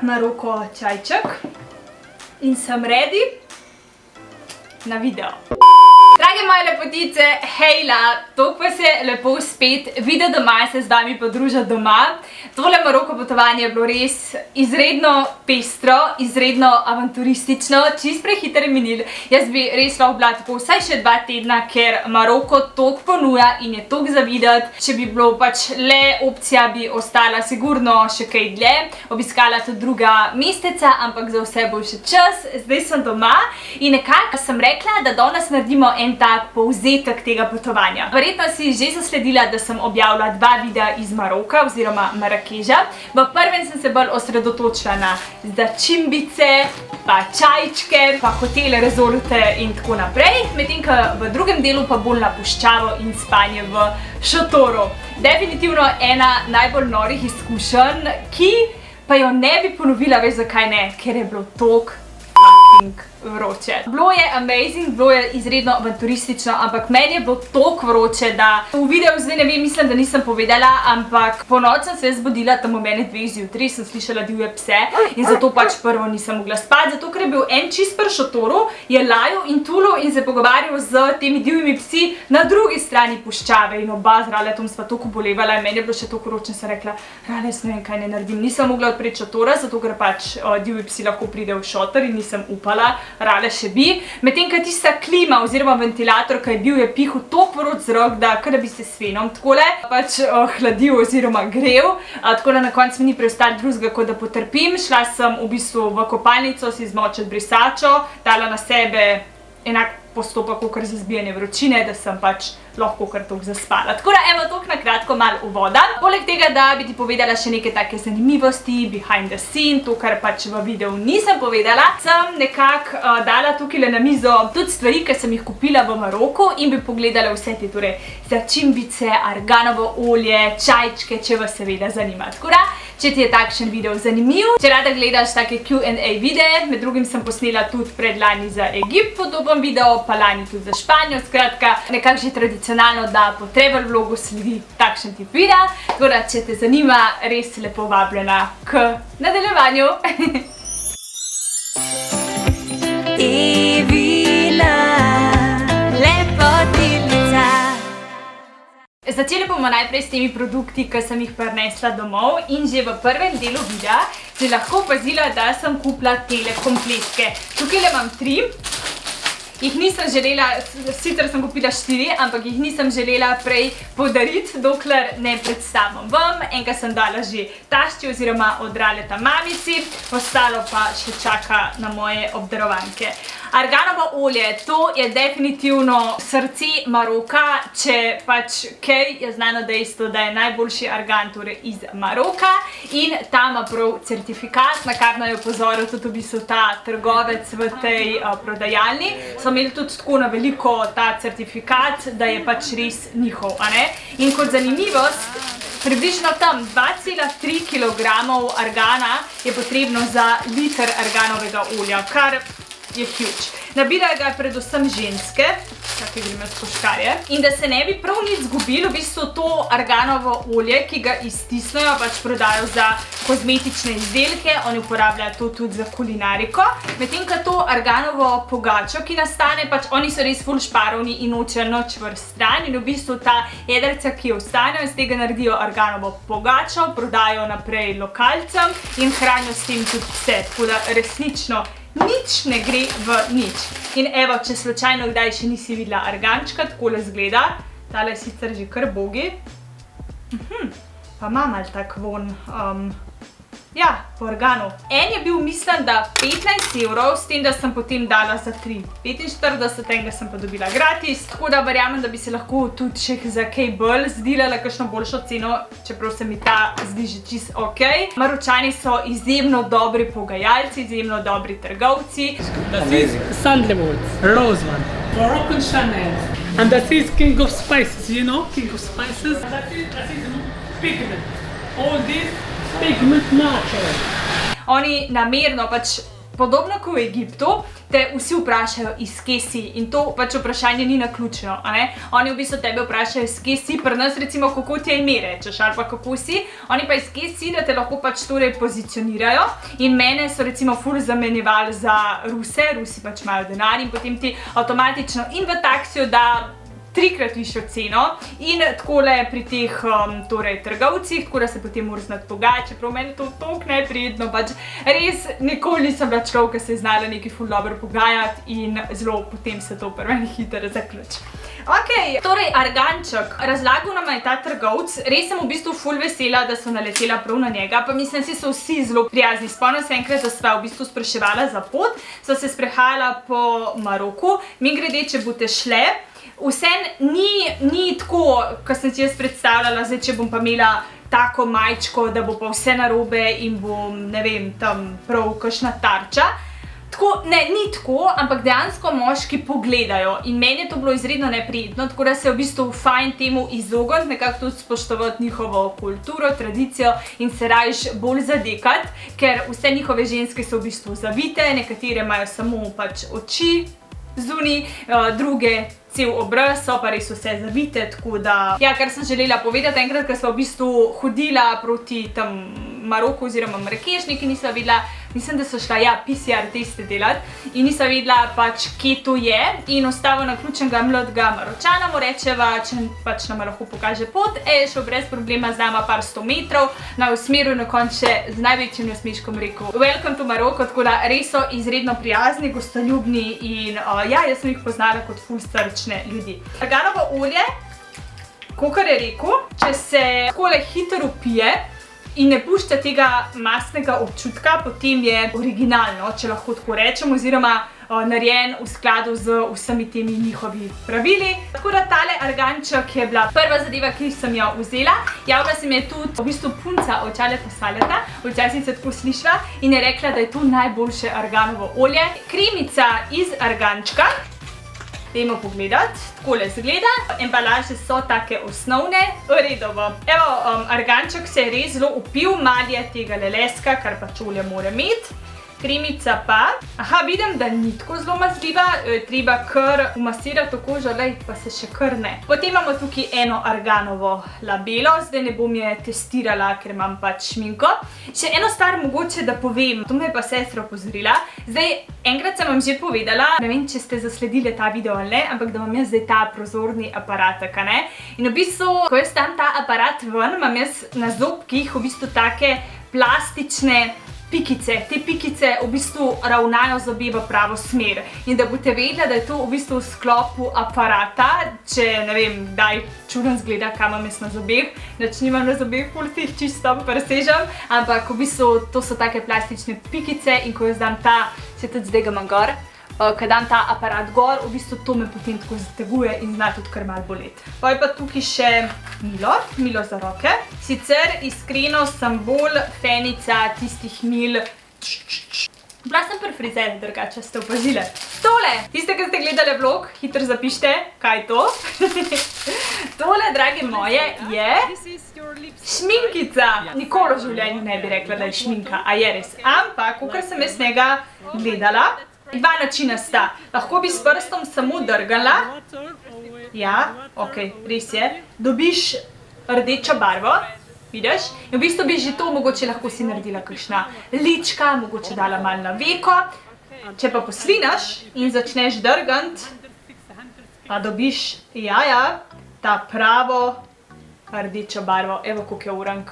Maroko čajček in sem ready na video. Drage moje lepotice, hejla, toliko vas je lepo spet videti doma, se z vami podružati doma. Tole Maroko potovanje je bilo res izredno pestro, izredno avanturistično, čist prehiter je minil. Jaz bi res lahko bila tako vsaj še 2 tedna, ker Maroko toliko ponuja in je toliko za videti. Če bi bilo pač le opcija, bi ostala sigurno še kaj dlje, obiskala tudi druga mesteca, ampak za vse bo še čas. Zdaj sem doma in nekako sem rekla, da danes naredimo en tak povzetek tega potovanja. Verjetno si že zasledila, da sem objavila 2 videa iz Maroka oziroma Marakeža. V prvem sem se bolj osredotočila na začimbice, pa čajčke, pa hotele, rezorte in tako naprej. Medtem ko v drugem delu pa bolj na puščavo in spanje v šotoru. Definitivno ena najbolj norih izkušenj, ki pa jo ne bi ponovila, veš zakaj ne, ker je bilo toliko fucking vroče. Bilo je amazing, bilo je izredno avanturistično, ampak meni je bilo toliko vroče, da v videu zdaj ne vem, mislim, da nisem povedala, ampak po noč sem se zbudila tam ob 1:02 zjutraj, sem slišala divje pse in zato pač prvo nisem mogla spati, zato ker je bil en čist pri šotoru, je lajal in tulil in se pogovarjal z temi divjimi psi na drugi strani puščave in oba z Raletom sva toliko bolevala in meni je bilo še toliko vroče in sem rekla, Rale, ne vem, kaj ne naredim. Nisem mogla odpreti šotora, zato ker pač divji psi lahko pridejo v šotor in nisem upala, Rale še bi. Medtem ko tista klima oziroma ventilator, ki je bil, je pihal toliko vroč zrak, da kar da bi se s fenom takole pač hladil oziroma grel. Tako da na koncu mi ni preostalo drugega, kot da potrpim. Šla sem v bistvu v kopalnico si zmočiti brisačo, dala na sebe enak postopek kakor za zbijanje vročine, da sem pač lahko kar toliko zaspala. Tako da evo toliko na kratko malo uvoda. Poleg tega, da bi ti povedala še neke take zanimivosti, behind the scene, to kar pač v videu nisem povedala, sem nekako dala tukaj na mizo tudi stvari, ki sem jih kupila v Maroku in bi pogledala vse te torej začimbice, arganovo olje, čajčke, če vas seveda zanima. Tako da, če ti je takšen video zanimiv, če rada gledaš take Q&A videe, med drugim sem posnela tudi predlani za Egipt podoben video, pa lani tudi za Španijo, skratka, nekako že tradicionalno, da po travel vlogu sledi takšen tip videa, tako da, če te zanima, res lepo vabljena k nadaljevanju. Evina, lepotilnica. Začeli bomo najprej s temi produkti, ki sem jih prinesla domov in že v prvem delu videa si lahko opazila, da sem kupila tele kompletke. Tukaj imam 3. Jih nisem želela, sicer sem kupila 4, ampak jih nisem želela prej podariti, dokler ne predstavim vam. Enka sem dala že tašči oziroma od Raleta mamici, ostalo pa še čaka na moje obdarovanke. Arganovo olje, to je definitivno srce Maroka, če pač kaj je znano dejstvo, da je najboljši argan torej iz Maroka in ta ima prav certifikat, na kar naj opozoril tudi v bistvu ta trgovec v tej prodajalni. So imeli tudi tako na veliko ta certifikat, da je pač res njihov, a ne? In kot zanimivost, približno tam 2,3 kg argana je potrebno za liter arganovega olja, kar je huge. Nabirajo ga predvsem ženske, tako gremo s koškarje. In da se ne bi prav nič zgubilo, v bistvu to arganovo olje, ki ga iztisnejo, pač prodajo za kozmetične izdelke, oni uporabljajo to tudi za kulinariko. Medtem ko to arganovo pogačo, ki nastane, pač oni so res ful šparovni in nočejo nič vrst stran in v bistvu ta jedrca, ki ostanejo, iz tega naredijo arganovo pogačo, prodajo naprej lokalcem in hranijo s tem tudi vse. Tako da resnično nič ne gre v nič. In evo, če slučajno kdaj še nisi videla argančka, takole zgleda. Tale je sicer že kar bogi. Pa ima malo tak von. Ja, po organu. En je bil, mislim, da 15 €, s tem, da sem potem dala za 3,45, enega sem pa dobila gratis. Tako da verjamem, da bi se lahko tudi še za kaj bolj zdelala kakšno boljšo ceno, čeprav se mi ta zdi že čist ok. Maročani so izjemno dobri pogajalci, izjemno dobri trgovci. Das ist Sandalwood, Roseman, Moroccan Chanel. And that is King of Spices, you know? King of Spices. And that is pigment. All this pigment natural. Oni namerno pač podobno kot v Egiptu, te vsi vprašajo, iz kje si, in to pač vprašanje ni naključno, a ne? Oni v bistvu tebe vprašajo, iz kje si, pri nas recimo, kako ti je ime rečeš, ali pa kako si, oni pa iz kje si, da te lahko pač torej pozicionirajo, in mene so recimo ful zamenjevali za Ruse, Rusi pač imajo denar in potem ti avtomatično in v taksiju da 3-krat višjo ceno in takole pri teh torej trgovcih, tako da se potem moraš znati pogajati, čeprav meni to toliko neprijetno, pač res nikoli nisem bila človek, ki se je znala nekaj ful dobro pogajati in zelo potem se to pri meni hitro zaključi. Ok, torej arganček, razlagal nam je ta trgovc, res sem v bistvu ful vesela, da so naletela prav na njega, pa mislim, da so vsi zelo prijazni. Spomnim se enkrat, da sva v bistvu spraševala za pot, sva se sprehajala po Maroku, mimogrede, če boste šle, vseeno ni tako, kot sem si jaz predstavljala, zdaj, če bom pa imela tako majčko, da bo pa vse narobe in bom, ne vem, tam prav kakšna tarča. Tako, ne, ni tako, ampak dejansko moški pogledajo in meni je to bilo izredno neprijetno, tako da se v bistvu fajn temu izogniti, nekako tudi spoštovati njihovo kulturo, tradicijo in se rajš bolj zadekati, ker vse njihove ženske so v bistvu zavite, nekatere imajo samo pač oči zunaj, druge cel obraz, so pa res vse zavite, tako da, ja, kar sem želela povedati, enkrat, ko sva v bistvu hodila proti tam Maroku oziroma Marakeš, nekaj nisva vedela, mislim, da so šla, ja, PCR teste delati in nisva vedela pač, kje to je in ostalo naključenega mladega Maročana mu rečeva, če pač nama lahko pokaže pot, je šel brez problema z nama par 100 metrov, na usmeru na konče z največjim nasmeškom rekel Welcome to Maroko, tako da res so izredno prijazni, gostoljubni in ja, jaz sem jih poznala kot ful srčne ljudi. Arganovo olje, kakor je rekel, če se takole hitro upije in ne pušča tega mastnega občutka, potem je originalno, če lahko tako rečem, oziroma narejen v skladu z vsemi temi njihovi pravili. Tako da tale arganček je bila prva zadeva, ki sem jo vzela. Javila se mi je tudi v bistvu punca od Čale Posaleta, včasih se tako slišva, in je rekla, da je to najboljše arganovo olje. Kremica iz argančka. Dajmo pogledati, takole izgleda. Embalaže so take osnovne, redovo. Evo, arganček se je res zelo upil, malo je tega leska, kar pač olje mora imeti. Kremica pa, aha, vidim, da ni tako zelo mazljiva, treba kar umasirati to kožo, lej, pa se še kar ne. Potem imamo tukaj eno arganovo labelo, zdaj ne bom je testirala, ker imam pač šminko. Še eno stvar mogoče, da povem, to me je pa sestra opozorila. Zdaj, enkrat sem vam že povedala, ne vem, če ste zasledili ta video ali ne, ampak da imam jaz zdaj ta prozorni aparatek, a ne? In v bistvu, ko jaz dam ta aparat ven, imam jaz na zobkih v bistvu take plastične pikice. Te pikice v bistvu ravnajo zobe v pravo smer. In da boste vedeli, da je to v bistvu v sklopu aparata, če ne vem, kdaj čudno zgleda, kam imam jaz na zobeh, nič nimam na zobeh, ful tih čisto presežem, ampak v bistvu to so take plastične pikice in ko jaz dam ta, se tudi zdaj ga imam gor, ko dam ta aparat gor, v bistvu to me potem tako zateguje in zna tudi kar malo boleti. Pa je pa tukaj še milo za roke. Sicer iskreno sem bolj fenica tistih mil. Bila sem pri frizerju, drugače ste opazile. Tole, tiste, ki ste gledali vlog, hitro zapište, kaj je to. Tole, drage moje, je šminkica. Nikoli v življenju ne bi rekla, da je šminka, a je res. Ampak, kakor sem jaz njega gledala, dva načina sta. Lahko bi s prstom samo drgala. Ja, ok, res je. Dobiš rdečo barvo, vidiš? In v bistvu bi že to mogoče lahko si naredila kakšna lička, mogoče dala malo na veko. Če pa poslinaš in začneš drgant, pa dobiš, ta pravo rdečo barvo. Evo, koliko je urank.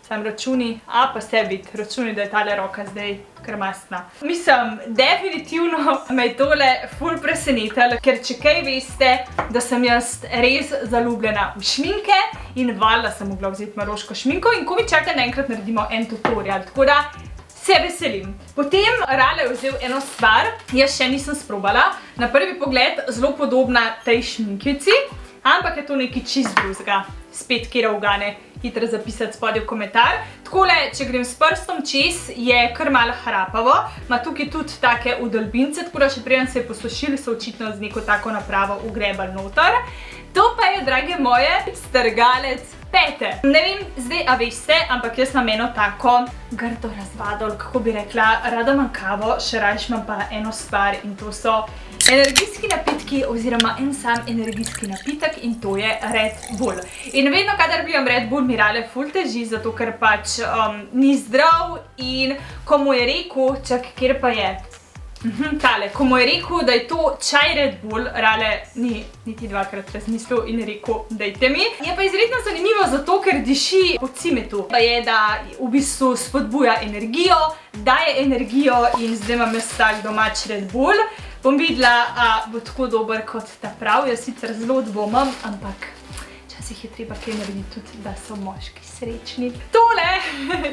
Sam računi, pa se vidi, računi, da je tale roka zdaj krmastna. Mislim, definitivno me je tole ful presenetilo, ker če kaj veste, da sem jaz res zaljubljena v šminke in valjda sem mogla vzeti maroško šminko in ko mi čaka, da enkrat naredimo en tutorial, tako da se veselim. Potem Rale je vzel eno stvar, jaz še nisem sprobala, na prvi pogled zelo podobna tej šminkici, ampak je to nekaj čist drugega. Spet kjera ugane, hitro zapisati spodaj v komentar. Takole, če grem s prstom čez, je kar malo hrapavo. Ma tukaj tudi take udolbince, tako da še preden se je posušili, so očitno z neko tako napravo ugrebali noter. To pa je, drage moje, strgalec pete. Ne vem, zdaj, a veste, ampak jaz imam eno tako grdo razvado, kako bi rekla, rada imam kavo, še rajš imam pa eno stvar in to so energijski napitki oziroma en sam energijski napitek in to je Red Bull. In vedno, kadar pijem Red Bull, mi rale ful teži, zato ker pač ni zdrav in ko mu je rekel, čak, kjer pa je? Tale, ko mu je rekel, da je to čaj Red Bull, rale ni niti dvakrat razmislil in rekel, dajte mi. Je pa izredno zanimivo zato, ker diši po cimetu. Pa je, da v bistvu spodbuja energijo, daje energijo in zdaj imam jaz tak domač Red Bull. Bom videla, a bo tako dober kot ta prav, jaz sicer zelo dvomam, ampak včasih je treba kaj narediti tudi, da so moški srečni. Tole,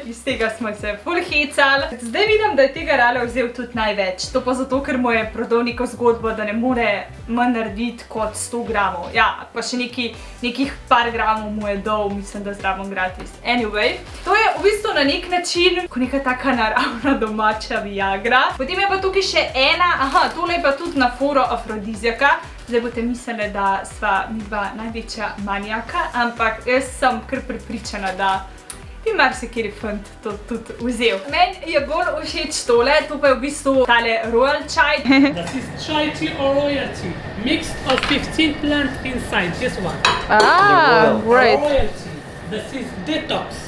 iz tega smo se ful hecali. Zdaj vidim, da je tega rale vzel tudi največ. To pa zato, ker mu je prodal neko zgodbo, da ne more manj narediti kot 100 gramov. Ja, pa še nekih par gramov mu je dal, mislim, da zraven gratis. Anyway, to je v bistvu na nek način kot neka taka naravna domača Viagra. Potem je pa tukaj še ena, tole je pa tudi na foro afrodizijaka. Zdaj boste mislili, da sva midva največja manijaka, ampak jaz sem kar prepričana, da bi marsikeri fant to tudi vzel. Meni je bolj všeč tole, to pa je v bistvu tale royal čaj. This is chai tea or royal tea, mixed of 15 plants inside, this one. Great. Royal tea, this is detox,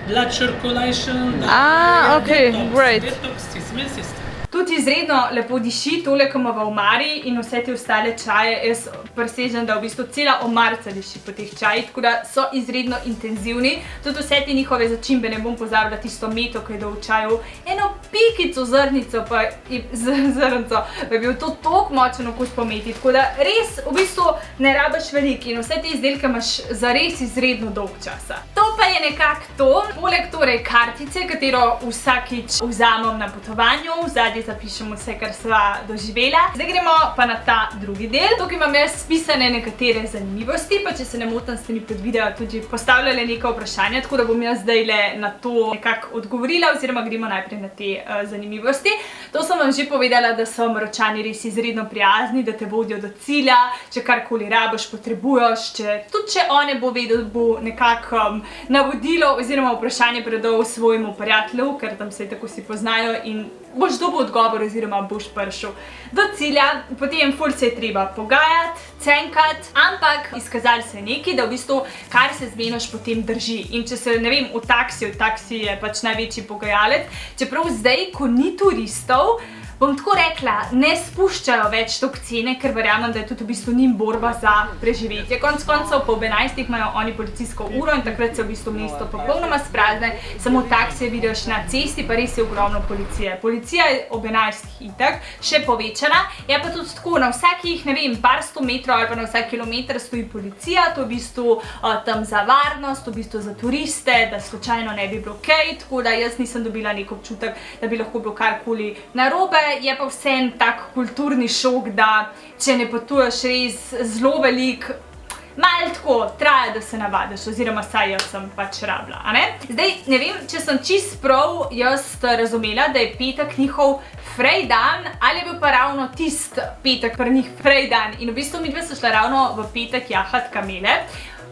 blood circulation, okay, detox, great. Detox tea, smell system. Tudi izredno lepo diši, tole, ko ima v omari in vse te ostale čaje, jaz presežem, da v bistvu cela omarica diši po teh čajih, tako da so izredno intenzivni. Tudi vse te njihove začimbe, ne bom pozabila tisto meto, ki je dal v čaju, eno pikico zrnico, zrnco, pa je bil to toliko močen okus po meti, tako da res v bistvu ne rabiš veliko in vse te izdelke imaš za res izredno dolg časa. To pa je nekako to, poleg torej kartice, katero vsakič vzamem na potovanju, zadnji zapišem vse, kar sva doživela. Zdaj gremo pa na ta drugi del. Tukaj imam jaz spisane nekatere zanimivosti, pa če se ne motim, ste mi pod videa tudi postavljali neka vprašanja, tako da bom jaz zdajle na to nekako odgovorila, oziroma gremo najprej na te zanimivosti. To sem vam že povedala, da so Maročani res izredno prijazni, da te vodijo do cilja, če karkoli rabiš, potrebuješ, tudi če on ne bo vedel, bo nekako navodilo oziroma vprašanje predal svojemu prijatelju, ker tam se tako si poznajo in boš dobil odgovor oziroma boš prišel do cilja. Potem ful se je treba pogajati, cenkati, ampak izkazali se je nekaj, da v bistvu kar se zmeniš potem drži. In če se, ne vem, v taksi je pač največji pogajalec, čeprav zdaj, ko ni turistov, bom tako rekla, ne spuščajo več toliko cene, ker verjamem, da je tudi v bistvu njim borba za preživetje. Konec koncev, po 11 imajo oni policijsko uro in takrat se v bistvu mesto popolnoma sprazne, samo taksije vidiš na cesti, pa res je ogromno policije. Policija je ob 11 itak še povečana, je pa tudi tako, na vsakih, ne vem, par 100 metrov ali pa na vsak kilometr stoji policija, to je v bistvu tam za varnost, v bistvu za turiste, da slučajno ne bi bilo kaj, tako da jaz nisem dobila nek občutek, da bi lahko bilo karkoli narobe. Je pa vsem tak kulturni šok, da če ne potuješ res zelo veliko, malo tako traja, da se navadiš, oziroma saj jaz sem pač rabila, a ne? Zdaj, ne vem, če sem čist prav jaz razumela, da je petek njihov frej dan, ali je bil pa ravno tist petek pri njih frej dan. In v bistvu midve so šla ravno v petek jahat kamele.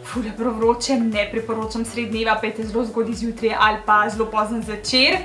Ful je prav vroče, ne priporočam sred dneva, pejte zelo zgodaj zjutraj ali pa zelo pozno zvečer,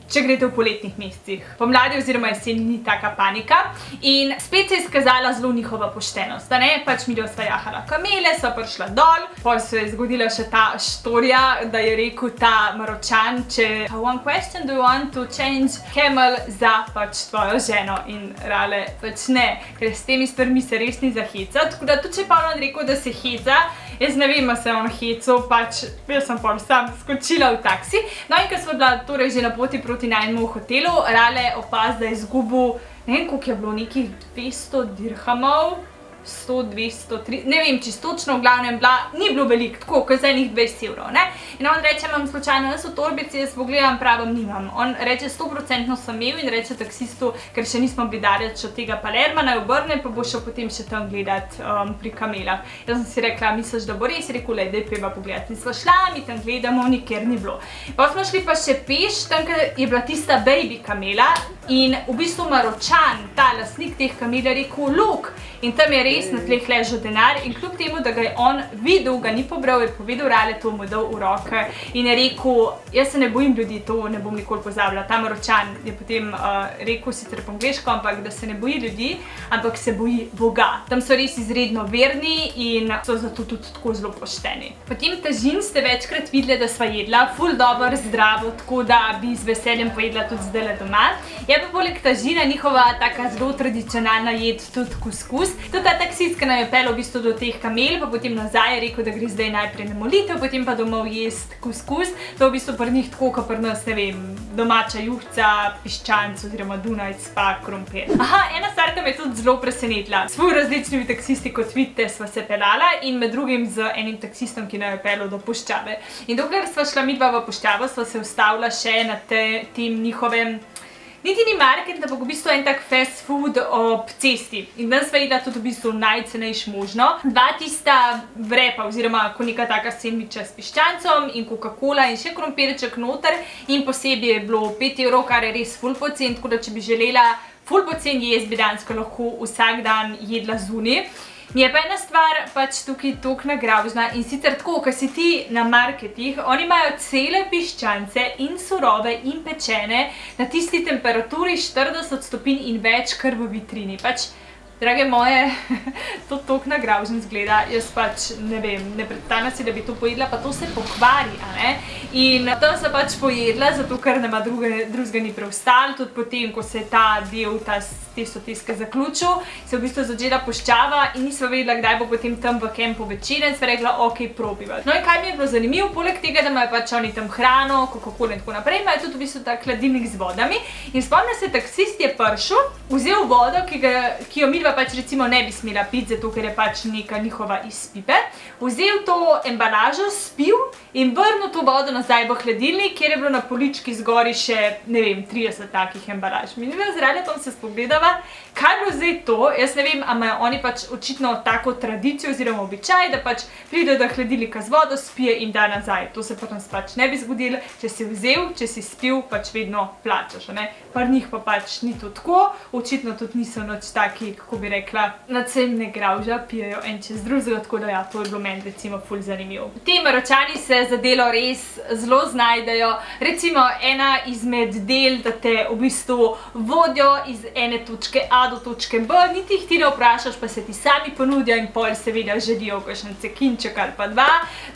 če greste v poletnih mesecih. Pomladi oziroma jeseni ni taka panika. In spet se je izkazala zelo njihova poštenost, ne? Pač midva sva jahala kamele, sva prišla dol, potem se je zgodila še ta štorija, da je rekel ta Maročan, če one question, do you want to change camel za pač tvojo ženo? In rale, pač ne, ker s temi stvarmi se res ni za hecati, tako da tudi če je Pavlon rekel, da se heca, jaz ne vem, a se on hecel, pač jaz sem pol sam skočila v taksi. No in ker sva bila torej že na poti proti najmemu hotelu, rale opaz, da je izgubil, ne vem, koliko je bilo, nekih 200 dirhamov, 100, 200, 3, ne vem, čisto točno, v glavnem ni bilo veliko, tako, kot za enih 20 evrov, ne? In on reče, imam slučajno, jaz v torbici, jaz pogledam, pravim, nimam. On reče, 100% sem imel in reče taksistu, ker še nismo bili daleč od tega Palerma, naj obrne, pa bo šel potem še tam gledat pri kamelah. Jaz sem si rekla, misliš, da bo res? Rekel, da je treba pogledati. In sva šla, mi tam gledamo, nikjer ni bilo. Pa smo šli pa še peš, tam, ker je bila tista baby kamela, in v bistvu Maročan, ta lastnik teh kamel, je rekel, luk, in tam je res na tleh ležal denar in kljub temu, da ga je on videl, ga ni pobral, je povedal, Rale to mu dal v roke in je rekel, jaz se ne bojim ljudi, to ne bom nikoli pozabila. Ta Maročan je potem rekel, sicer po angleško, ampak da se ne boji ljudi, ampak se boji Boga. Tam so res izredno verni in so zato tudi tako zelo pošteni. Potem tažin ste večkrat videli, da sva jedla, ful dobro, zdravo, tako da bi z veseljem pojedla tudi zdajle doma. Je pa poleg tažina njihova taka zelo tradicionalna jed tudi kuskus. Tudi ta taksist, ki nam je peljal v bistvu do teh kamel, pa potem nazaj je rekel, da gre zdaj najprej na molitev, potem pa domov jest kuskus. To je v bistvu pri njih tako, kot pri nas, ne vem, domača juhca, piščanc oziroma dunajc pa krompir. Aha, ena stvar, ki me je tudi zelo presenetila. S ful različnimi taksisti, kot vidite, sva se peljala in med drugim z enim taksistom, ki nam je peljal do Puščave. In dokler sva šla midva v Puščavo, sva se ustavila še na tem njihovem, niti ni market, ampak v bistvu en tak fast food ob cesti. In danes sva jedla tudi v bistvu najcenejš možno. Dva tista vrepa oziroma ko neka taka sendviča s piščancom in Coca-Cola in še krompirček noter in posebej je bilo 5 evrov, kar je res ful pocen, tako da če bi želela ful pocen jesti, bi dejansko lahko vsak dan jedla zunaj. Mi je pa ena stvar pač tukaj toliko nagravžna in sicer tako, ko si ti na marketih, oni imajo cele piščance in surove in pečene na tisti temperaturi 40 stopinj in več kar v vitrini. Pač, drage moje, to toliko nagravžen zgleda, jaz pač ne vem, ne predstavljam si, da bi to pojedla, pa to se pokvari, a ne? In to sem pač pojedla, zato ker nema drugega ni preostalo, tudi potem, ko se je ta del, te soteske zaključil, se v bistvu začela Puščava in nisva vedela, kdaj bo potem tam v kempu večer in sva rekla, ok, probiva. No in kaj mi je bilo zanimivo, poleg tega, da imajo pač oni tam hrano, Coca-Cola in tako naprej, imajo tudi v bistvu tak hladilnik z vodami in spomnim se, taksist je prišel, vzel vodo, ki jo midva pač recimo ne bi smela piti, zato ker je pač neka njihova iz pipe, vzel to embalažo, spil in vrnil to vodo nazaj v hladilnik, kjer je bilo na polički zgori še, ne vem, 30 takih embalaž. Mi z Raletom se spogledava, kaj je bilo zdaj to, jaz ne vem, a imajo oni pač očitno tako tradicijo oziroma običaj, da pač pride do hladilnika z vodo, spije in da nazaj. To se pri nas pač ne bi zgodilo, če si vzel, če si spil, pač vedno plačaš, ne? Pri njih pa pač ni to tako, očitno tudi niso noč taki, kako bi rekla, nadvsem ne gravža, pijejo en čez drugega, tako da ja, to je bilo meni recimo ful zanimivo. Ti Maročani se za delo res zelo znajdejo, recimo ena izmed del, da te v bistvu vodijo iz ene točke A do točke B, niti jih ti ne vprašaš, pa se ti sami ponudijo in pol seveda želijo kakšen cekinček ali pa dva.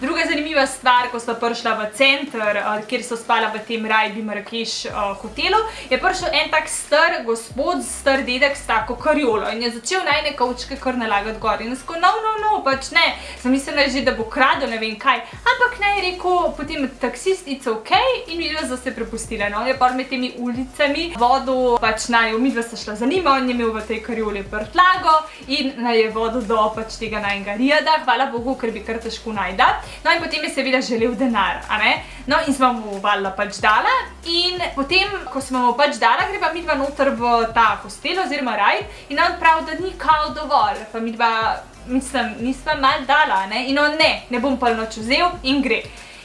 Druga zanimiva stvar, ko sva prišla v center, kjer so spala v tem Rajbi Marrakeš hotelu, je prišel en tak star gospod, star dedek s tako karjolo in je začel najne kavčke kar nalagati gor in sko, no, pač ne, sem mislila že, da bo kradel, ne vem kaj, ampak ne, je rekel potem taksist, it's ok, in midva sta se prepustila, no, je par med temi ulicami vodil pač naju, midva sta šla za njima, on je imel v tej karjoli prtlago in naj je vodil do pač tega najnega Rijada, hvala Bogu, ker bi kar težko najda. No in potem je seveda želel denar, a ne? No in smo mu valjda pač dala in potem, ko smo mu pač dala, gre pa midva noter v ta hostel oziroma raj in on pravi, da ni kao dovolj, pa midva, mislim, nisva mal dala, ne? In on ne bom pa noč vzel in gre.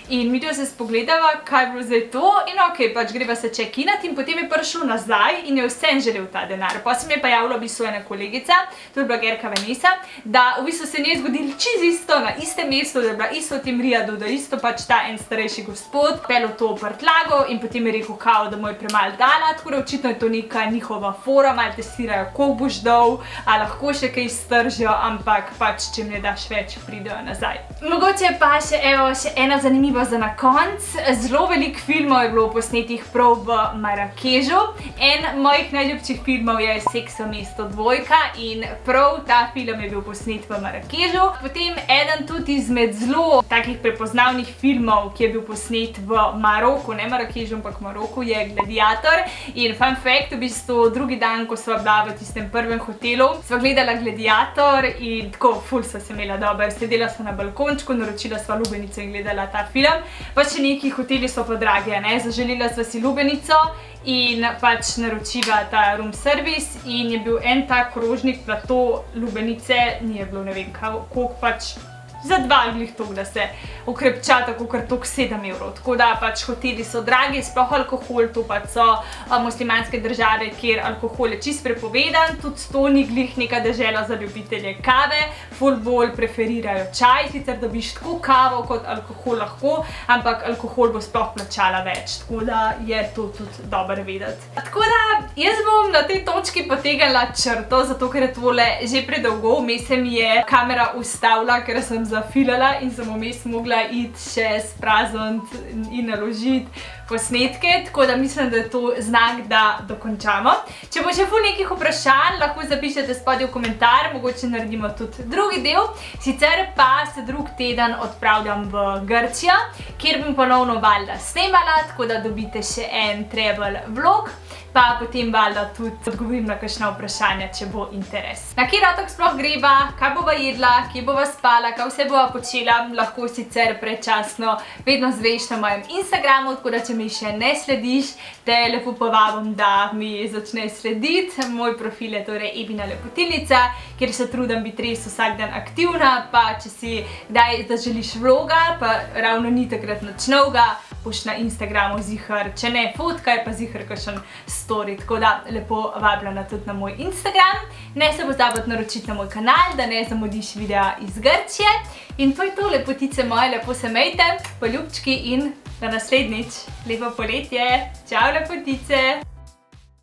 In midva se spogledava, kaj je bilo zdaj to in ok, pač greva se check-inat in potem je prišel nazaj in je vsem želel ta denar. Pa se mi je pa javila v bistvu ena kolegica, to je bila Gerka Vanessa, da v bistvu se ni zgodilo čisto isto na istem mestu, da je bila isto v tem Rijadu, da isto pač ta en starejši gospod peljal to prtlago in potem je rekel kao, da mu je premalo dala, tako da očitno je to neka njihova fora, malo testirajo, koliko boš dal, a lahko še kaj stržijo, ampak pač, če jim ne daš več, pridejo nazaj. Mogoče pa še, evo, še ena zanimiva za na konc. Zelo veliko filmov je bilo posnetih prav v Marrakešu. En mojih najljubših filmov je Sekso mesto 2 in prav ta film je bil posnet v Marrakešu. Potem eden tudi izmed zelo takih prepoznavnih filmov, ki je bil posnet v Maroku, ne Marrakešu, ampak Maroku, je Gladiator. In fun fact, v bistvu drugi dan, ko sva bila v tistem prvem hotelu, sva gledala Gladiator in tako ful sva se imela dobro. Sedela sva na balkončku, naročila sva lubenico in gledala ta film. Pa še neki hoteli so pa dragi, ne? Zaželila sva si lubenico in pač naročila ta room service in je bil en tak krožnik plato lubenice, ni je bilo ne vem koliko pač za 2 glih tok, da se okrepča tako kar tok 7 €. Tako da pač hoteli so dragi, sploh alkohol, to pač so muslimanske države, kjer alkohol je čist prepovedan, tudi to ni glih neka dežela za ljubitelje kave, ful bolj preferirajo čaj, sicer dobiš tako kavo kot alkohol lahko, ampak alkohol bo sploh plačala več, tako da je to tudi dobro vedeti. Tako da jaz bom na tej točki potegnila črto, zato ker je tole že predolgo, vmes se mi je kamera ustavila, ker sem zafilala in sem vmes mogla iti še sprazniti in naložiti posnetke, tako da mislim, da je to znak, da dokončamo. Če bo še ful nekih vprašanj, lahko zapišete spodaj v komentar, mogoče naredimo tudi drugi del. Sicer pa se drug teden odpravljam v Grčijo, kjer bom ponovno valjda snemala, tako da dobite še en travel vlog, pa potem valjda tudi odgovorim na kakšna vprašanja, če bo interes. Na kjer otok sploh greva, kaj bova jedla, kje bova spala, kaj vse bova počela, lahko sicer predčasno vedno zveš na mojem Instagramu, tako da če mi še ne slediš, te lepo povabim, da mi začne slediti. Moj profil je torej Ebina Lepotilnica, kjer se trudim biti res vsak dan aktivna, pa če si kdaj zaželiš vloga, pa ravno ni takrat nič novega, boš na Instagramu ziher, če ne fotkaj, pa ziher kakšen story, tako da lepo vabljena tudi na moj Instagram. Ne se pozabiti naročiti na moj kanal, da ne zamudiš videa iz Grčije. In to je to, lepotice moje, lepo se mejte, poljubčki in do naslednjič. Lepo poletje, čau lepotice!